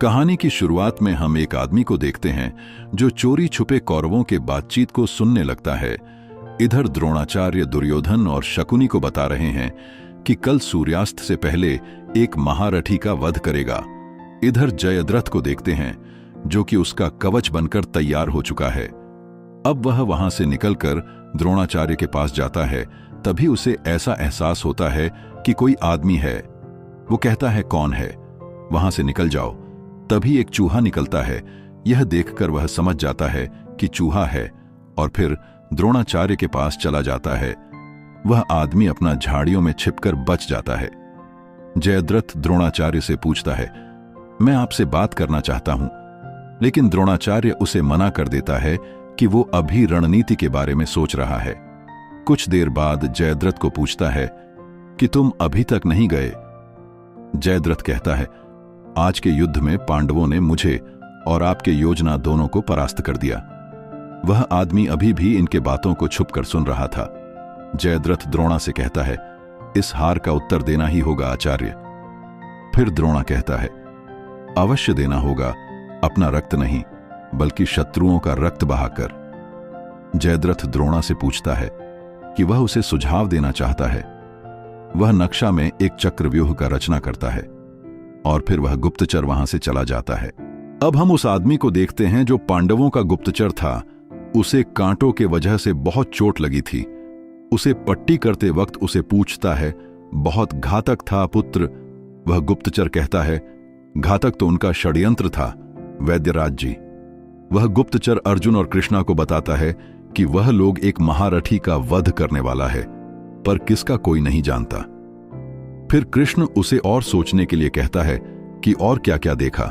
कहानी की शुरुआत में हम एक आदमी को देखते हैं जो चोरी छुपे कौरवों के बातचीत को सुनने लगता है। इधर द्रोणाचार्य दुर्योधन और शकुनी को बता रहे हैं कि कल सूर्यास्त से पहले एक महारथी का वध करेगा। इधर जयद्रथ को देखते हैं जो कि उसका कवच बनकर तैयार हो चुका है। अब वह वहां से निकलकर द्रोणाचार्य के पास जाता है। तभी उसे ऐसा एहसास होता है कि कोई आदमी है। वो कहता है, कौन है? वहां से निकल जाओ। तभी एक चूहा निकलता है। यह देखकर वह समझ जाता है कि चूहा है और फिर द्रोणाचार्य के पास चला जाता है। वह आदमी अपना झाड़ियों में छिपकर बच जाता है। जयद्रथ द्रोणाचार्य से पूछता है, मैं आपसे बात करना चाहता हूं। लेकिन द्रोणाचार्य उसे मना कर देता है कि वो अभी रणनीति के बारे में सोच रहा है। कुछ देर बाद जयद्रथ को पूछता है कि तुम अभी तक नहीं गए? जयद्रथ कहता है, आज के युद्ध में पांडवों ने मुझे और आपके योजना दोनों को परास्त कर दिया। वह आदमी अभी भी इनके बातों को छुपकर सुन रहा था। जयद्रथ द्रोणा से कहता है, इस हार का उत्तर देना ही होगा आचार्य। फिर द्रोणा कहता है, अवश्य देना होगा, अपना रक्त नहीं बल्कि शत्रुओं का रक्त बहाकर। जयद्रथ द्रोणा से पूछता है कि वह उसे सुझाव देना चाहता है। वह नक्शा में एक चक्रव्यूह का रचना करता है और फिर वह गुप्तचर वहां से चला जाता है। अब हम उस आदमी को देखते हैं जो पांडवों का गुप्तचर था। उसे कांटों के वजह से बहुत चोट लगी थी। उसे पट्टी करते वक्त उसे पूछता है, बहुत घातक था पुत्र? वह गुप्तचर कहता है, घातक तो उनका षड्यंत्र था वैद्यराज जी। वह गुप्तचर अर्जुन और कृष्णा को बताता है कि वह लोग एक महारथी का वध करने वाला है, पर किसका कोई नहीं जानता। फिर कृष्ण उसे और सोचने के लिए कहता है कि और क्या क्या देखा,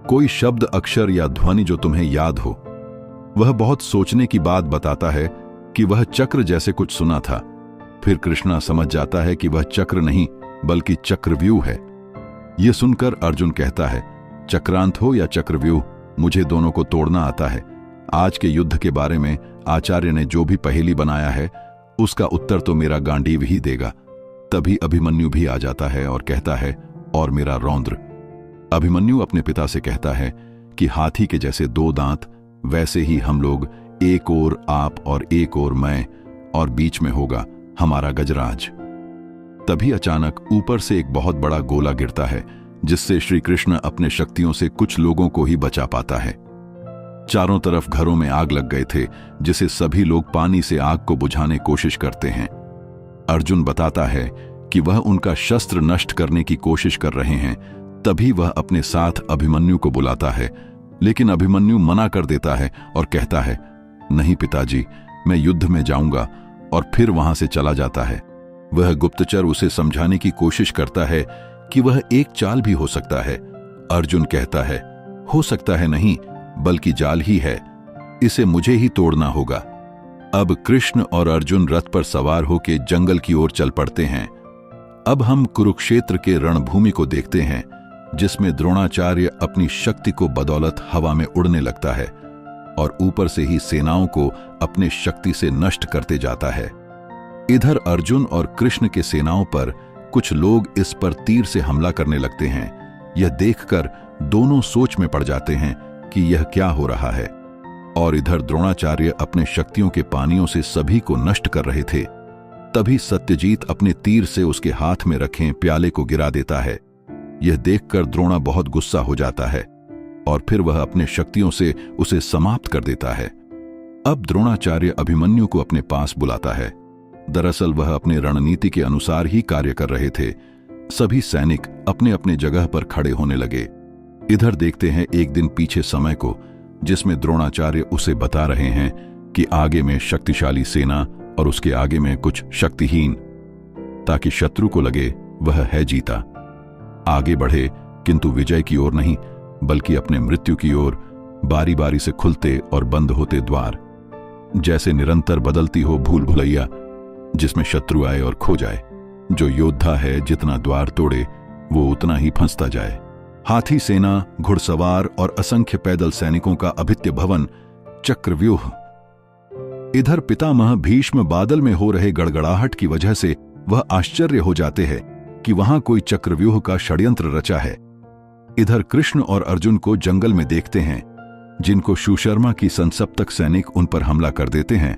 कोई शब्द अक्षर या ध्वनि जो तुम्हें याद हो। वह बहुत सोचने की बात बताता है कि वह चक्र जैसे कुछ सुना था। फिर कृष्णा समझ जाता है कि वह चक्र नहीं बल्कि चक्रव्यूह है। यह सुनकर अर्जुन कहता है, चक्रांत हो या चक्रव्यूह, मुझे दोनों को तोड़ना आता है। आज के युद्ध के बारे में आचार्य ने जो भी पहेली बनाया है उसका उत्तर तो मेरा गांडीव ही देगा। तभी अभिमन्यु भी आ जाता है और कहता है, और मेरा रौद्र। अभिमन्यु अपने पिता से कहता है कि हाथी के जैसे दो दांत, वैसे ही हम लोग, एक ओर आप और एक ओर मैं, और बीच में होगा हमारा गजराज। तभी अचानक ऊपर से एक बहुत बड़ा गोला गिरता है जिससे श्री कृष्ण अपने शक्तियों से कुछ लोगों को ही बचा पाता है। चारों तरफ घरों में आग लग गए थे जिसे सभी लोग पानी से आग को बुझाने कोशिश करते हैं। अर्जुन बताता है कि वह उनका शस्त्र नष्ट करने की कोशिश कर रहे हैं। तभी वह अपने साथ अभिमन्यु को बुलाता है, लेकिन अभिमन्यु मना कर देता है और कहता है, नहीं पिताजी, मैं युद्ध में जाऊंगा, और फिर वहां से चला जाता है। वह गुप्तचर उसे समझाने की कोशिश करता है कि वह एक चाल भी हो सकता है। अर्जुन कहता है, हो सकता है नहीं बल्कि जाल ही है, इसे मुझे ही तोड़ना होगा। अब कृष्ण और अर्जुन रथ पर सवार होकर जंगल की ओर चल पड़ते हैं। अब हम कुरुक्षेत्र के रणभूमि को देखते हैं जिसमें द्रोणाचार्य अपनी शक्ति को बदौलत हवा में उड़ने लगता है और ऊपर से ही सेनाओं को अपने शक्ति से नष्ट करते जाता है। इधर अर्जुन और कृष्ण के सेनाओं पर कुछ लोग इस पर तीर से हमला करने लगते हैं। यह देखकर दोनों सोच में पड़ जाते हैं कि यह क्या हो रहा है। और इधर द्रोणाचार्य अपने शक्तियों के पानियों से सभी को नष्ट कर रहे थे। तभी सत्यजीत अपने तीर से उसके हाथ में रखे प्याले को गिरा देता है। यह देखकर द्रोणा बहुत गुस्सा हो जाता है और फिर वह अपने शक्तियों से उसे समाप्त कर देता है। अब द्रोणाचार्य अभिमन्यु को अपने पास बुलाता है। दरअसल वह अपने रणनीति के अनुसार ही कार्य कर रहे थे। सभी सैनिक अपने अपने जगह पर खड़े होने लगे। इधर देखते हैं एक दिन पीछे समय को, जिसमें द्रोणाचार्य उसे बता रहे हैं कि आगे में शक्तिशाली सेना और उसके आगे में कुछ शक्तिहीन, ताकि शत्रु को लगे वह है जीता। आगे बढ़े किंतु विजय की ओर नहीं बल्कि अपने मृत्यु की ओर, बारी बारी से खुलते और बंद होते द्वार, जैसे निरंतर बदलती हो भूल भुलैया जिसमें शत्रु आए और खो जाए। जो योद्धा है जितना द्वार तोड़े वो उतना ही फंसता जाए। हाथी सेना, घुड़सवार और असंख्य पैदल सैनिकों का अभित्य भवन चक्रव्यूह। इधर पितामह भीष्म बादल में हो रहे गड़गड़ाहट की वजह से वह आश्चर्य हो जाते हैं कि वहां कोई चक्रव्यूह का षड्यंत्र रचा है। इधर कृष्ण और अर्जुन को जंगल में देखते हैं, जिनको सुशर्मा की संसप्तक सैनिक उन पर हमला कर देते हैं।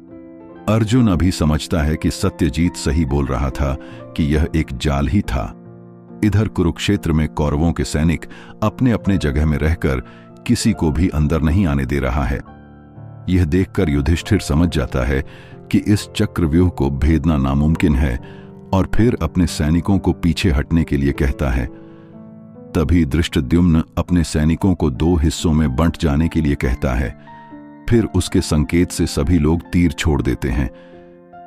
अर्जुन अभी समझता है कि सत्यजीत सही बोल रहा था कि यह एक जाल ही था। इधर कुरुक्षेत्र में कौरवों के सैनिक अपने अपने जगह में रहकर किसी को भी अंदर नहीं आने दे रहा है। यह देखकर युधिष्ठिर समझ जाता है कि इस चक्रव्यूह को भेदना नामुमकिन है और फिर अपने सैनिकों को पीछे हटने के लिए कहता है। तभी धृष्टद्युम्न अपने सैनिकों को 2 हिस्सों में बंट जाने के लिए कहता है। फिर उसके संकेत से सभी लोग तीर छोड़ देते हैं,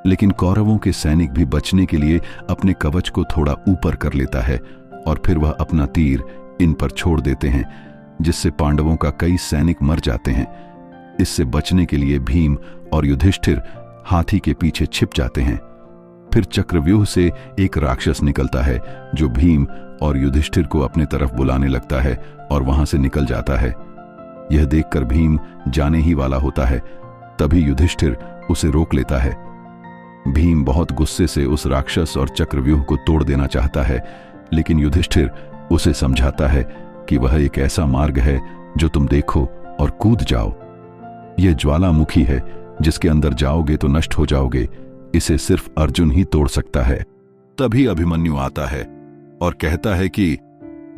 लेकिन कौरवों के सैनिक भी बचने के लिए अपने कवच को थोड़ा ऊपर कर लेता है और फिर वह अपना तीर इन पर छोड़ देते हैं, जिससे पांडवों का कई सैनिक मर जाते हैं। इससे बचने के लिए भीम और युधिष्ठिर हाथी के पीछे छिप जाते हैं। फिर चक्रव्यूह से एक राक्षस निकलता है जो भीम और युधिष्ठिर को अपने तरफ बुलाने लगता है और वहां से निकल जाता है। यह देखकर भीम जाने ही वाला होता है, तभी युधिष्ठिर उसे रोक लेता है। भीम बहुत गुस्से से उस राक्षस और चक्रव्यूह को तोड़ देना चाहता है, लेकिन युधिष्ठिर उसे समझाता है कि वह एक ऐसा मार्ग है जो तुम देखो और कूद जाओ। यह ज्वालामुखी है, जिसके अंदर जाओगे तो नष्ट हो जाओगे। इसे सिर्फ अर्जुन ही तोड़ सकता है। तभी अभिमन्यु आता है और कहता है कि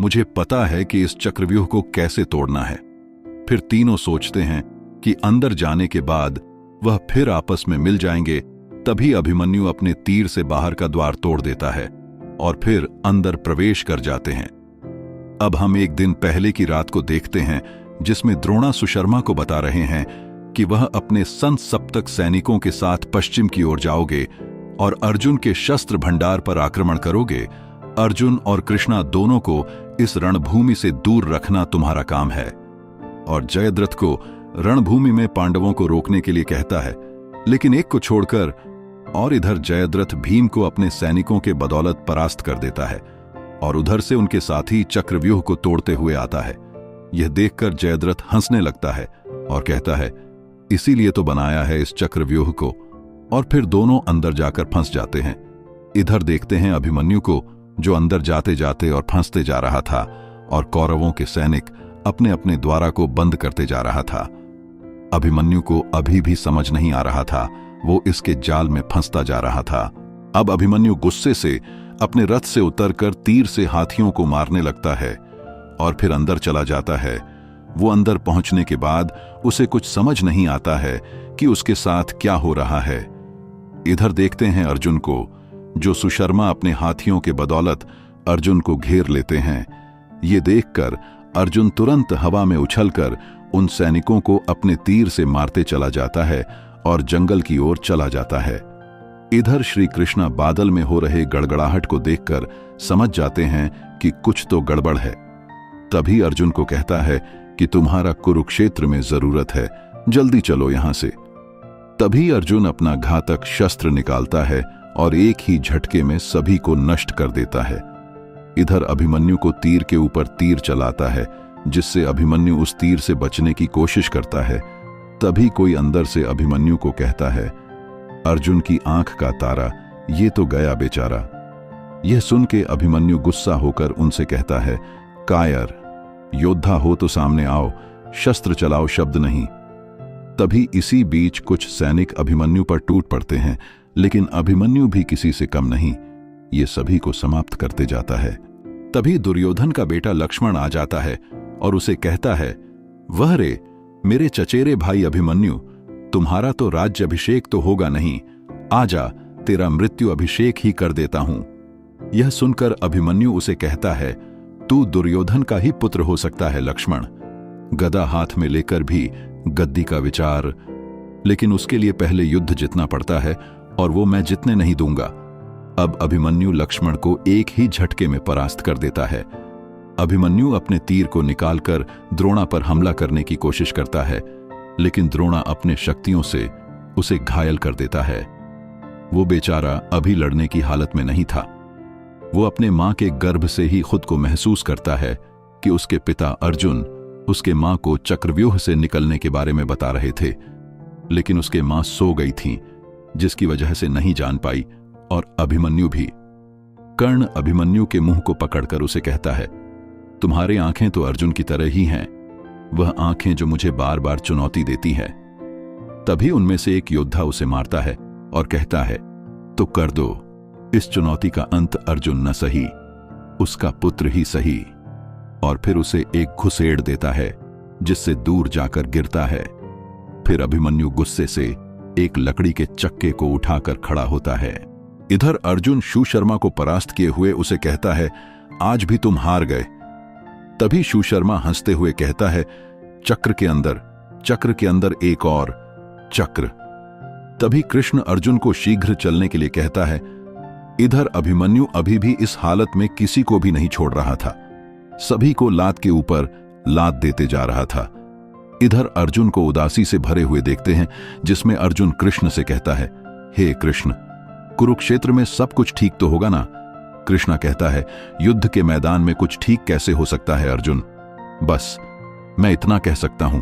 मुझे पता है कि इस चक्रव्यूह को कैसे तोड़ना है। फिर तीनों सोचते हैं कि अंदर जाने के बाद वह फिर आपस में मिल जाएंगे। तभी अभिमन्यु अपने तीर से बाहर का द्वार तोड़ देता है और फिर अंदर प्रवेश कर जाते हैं। अब हम एक दिन पहले की रात को देखते हैं, जिसमें द्रोणा सुशर्मा को बता रहे हैं कि वह अपने संसप्तक सैनिकों के साथ पश्चिम की ओर जाओगे और अर्जुन के शस्त्र भंडार पर आक्रमण करोगे। अर्जुन और कृष्णा दोनों को इस रणभूमि से दूर रखना तुम्हारा काम है। और जयद्रथ को रणभूमि में पांडवों को रोकने के लिए कहता है, लेकिन एक को छोड़कर। और इधर जयद्रथ भीम को अपने सैनिकों के बदौलत परास्त कर देता है और उधर से उनके साथी चक्रव्यूह को तोड़ते हुए आता है। यह देखकर जयद्रथ हंसने लगता है और कहता है, इसीलिए तो बनाया है इस चक्रव्यूह को। और फिर दोनों अंदर जाकर फंस जाते हैं। इधर देखते हैं अभिमन्यु को, जो अंदर जाते जाते और फंसते जा रहा था और कौरवों के सैनिक अपने अपने द्वारा को बंद करते जा रहा था। अभिमन्यु को अभी भी समझ नहीं आ रहा था, वो इसके जाल में फंसता जा रहा था। अब अभिमन्यु गुस्से से अपने रथ से उतरकर तीर से हाथियों को मारने लगता है और फिर अंदर चला जाता है। वो अंदर पहुंचने के बाद उसे कुछ समझ नहीं आता है कि उसके साथ क्या हो रहा है। इधर देखते हैं अर्जुन को, जो सुशर्मा अपने हाथियों के बदौलत अर्जुन को घेर लेते हैं। ये देखकर अर्जुन तुरंत हवा में उछलकर उन सैनिकों को अपने तीर से मारते चला जाता है और जंगल की ओर चला जाता है। इधर श्री कृष्णा बादल में हो रहे गड़गड़ाहट को देखकर समझ जाते हैं कि कुछ तो गड़बड़ है। तभी अर्जुन को कहता है कि तुम्हारा कुरुक्षेत्र में जरूरत है, जल्दी चलो यहां से। तभी अर्जुन अपना घातक शस्त्र निकालता है और एक ही झटके में सभी को नष्ट कर देता है। इधर अभिमन्यु को तीर के ऊपर तीर चलाता है, जिससे अभिमन्यु उस तीर से बचने की कोशिश करता है। तभी कोई अंदर से अभिमन्यु को कहता है, अर्जुन की आंख का तारा, ये तो गया बेचारा। यह सुन के अभिमन्यु गुस्सा होकर उनसे कहता है, कायर, योद्धा हो तो सामने आओ, शस्त्र चलाओ शब्द नहीं। तभी इसी बीच कुछ सैनिक अभिमन्यु पर टूट पड़ते हैं, लेकिन अभिमन्यु भी किसी से कम नहीं, ये सभी को समाप्त करते जाता है। तभी दुर्योधन का बेटा लक्ष्मण आ जाता है और उसे कहता है, वह रे मेरे चचेरे भाई अभिमन्यु, तुम्हारा तो राज्य अभिषेक तो होगा नहीं, आजा तेरा मृत्यु अभिषेक ही कर देता हूं। यह सुनकर अभिमन्यु उसे कहता है, तू दुर्योधन का ही पुत्र हो सकता है लक्ष्मण, गदा हाथ में लेकर भी गद्दी का विचार, लेकिन उसके लिए पहले युद्ध जीतना पड़ता है और वो मैं जीतने नहीं दूंगा। अब अभिमन्यु लक्ष्मण को एक ही झटके में परास्त कर देता है। अभिमन्यु अपने तीर को निकालकर द्रोणा पर हमला करने की कोशिश करता है, लेकिन द्रोणा अपने शक्तियों से उसे घायल कर देता है। वो बेचारा अभी लड़ने की हालत में नहीं था। वो अपने मां के गर्भ से ही खुद को महसूस करता है कि उसके पिता अर्जुन उसके मां को चक्रव्यूह से निकलने के बारे में बता रहे थे, लेकिन उसके मां सो गई थीं, जिसकी वजह से नहीं जान पाई, और अभिमन्यु भी। कर्ण अभिमन्यु के मुंह को पकड़कर उसे कहता है, तुम्हारी आंखें तो अर्जुन की तरह ही हैं, वह आंखें जो मुझे बार बार चुनौती देती है। तभी उनमें से एक योद्धा उसे मारता है और कहता है, तो कर दो, इस चुनौती का अंत अर्जुन न सही, उसका पुत्र ही सही। और फिर उसे एक घुसेड़ देता है जिससे दूर जाकर गिरता है। फिर अभिमन्यु गुस्से से एक लकड़ी के चक्के को उठाकर खड़ा होता है। इधर अर्जुन सुशर्मा को परास्त किए हुए उसे कहता है, आज भी तुम हार गए। तभी सुशर्मा हंसते हुए कहता है, चक्र के अंदर एक और चक्र। तभी कृष्ण अर्जुन को शीघ्र चलने के लिए कहता है। इधर अभिमन्यु अभी भी इस हालत में किसी को भी नहीं छोड़ रहा था, सभी को लात के ऊपर लात देते जा रहा था। इधर अर्जुन को उदासी से भरे हुए देखते हैं, जिसमें अर्जुन कृष्ण से कहता है, हे कृष्ण, कुरुक्षेत्र में सब कुछ ठीक तो होगा ना? कृष्ण कहता है, युद्ध के मैदान में कुछ ठीक कैसे हो सकता है अर्जुन? बस मैं इतना कह सकता हूं,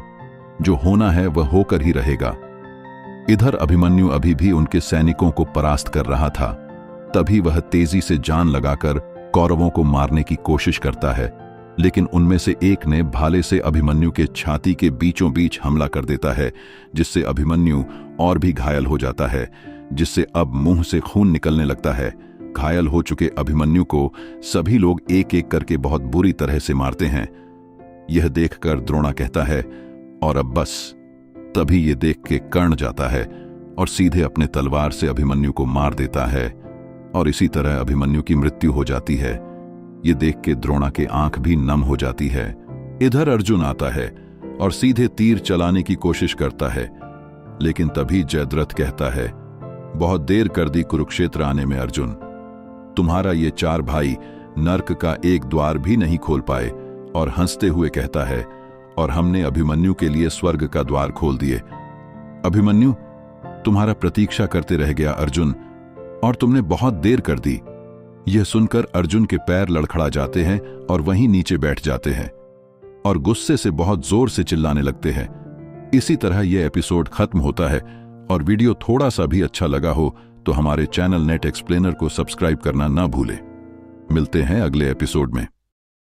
जो होना है वह होकर ही रहेगा। इधर अभिमन्यु अभी भी उनके सैनिकों को परास्त कर रहा था। तभी वह तेजी से जान लगाकर कौरवों को मारने की कोशिश करता है, लेकिन उनमें से एक ने भाले से अभिमन्यु के छाती के बीचों बीच हमला कर देता है, जिससे अभिमन्यु और भी घायल हो जाता है, जिससे अब मुंह से खून निकलने लगता है। घायल हो चुके अभिमन्यु को सभी लोग एक एक करके बहुत बुरी तरह से मारते हैं। यह देखकर द्रोणा कहता है, और अब बस। तभी ये देख के कर्ण जाता है और सीधे अपने तलवार से अभिमन्यु को मार देता है, और इसी तरह अभिमन्यु की मृत्यु हो जाती है। ये देख के द्रोणा के आंख भी नम हो जाती है। इधर अर्जुन आता है और सीधे तीर चलाने की कोशिश करता है, लेकिन तभी जयद्रथ कहता है, बहुत देर कर दी कुरुक्षेत्र आने में अर्जुन। तुम्हारा ये 4 भाई नर्क का एक द्वार भी नहीं खोल पाए। और हंसते हुए कहता है, और हमने अभिमन्यु के लिए स्वर्ग का द्वार खोल दिए। अभिमन्यु तुम्हारा प्रतीक्षा करते रह गया अर्जुन, और तुमने बहुत देर कर दी। यह सुनकर अर्जुन के पैर लड़खड़ा जाते हैं और वहीं नीचे बैठ जाते हैं और गुस्से से बहुत जोर से चिल्लाने लगते हैं। इसी तरह यह एपिसोड खत्म होता है। और वीडियो थोड़ा सा भी अच्छा लगा हो तो हमारे चैनल नेट एक्सप्लेनर को सब्सक्राइब करना ना भूलें। मिलते हैं अगले एपिसोड में।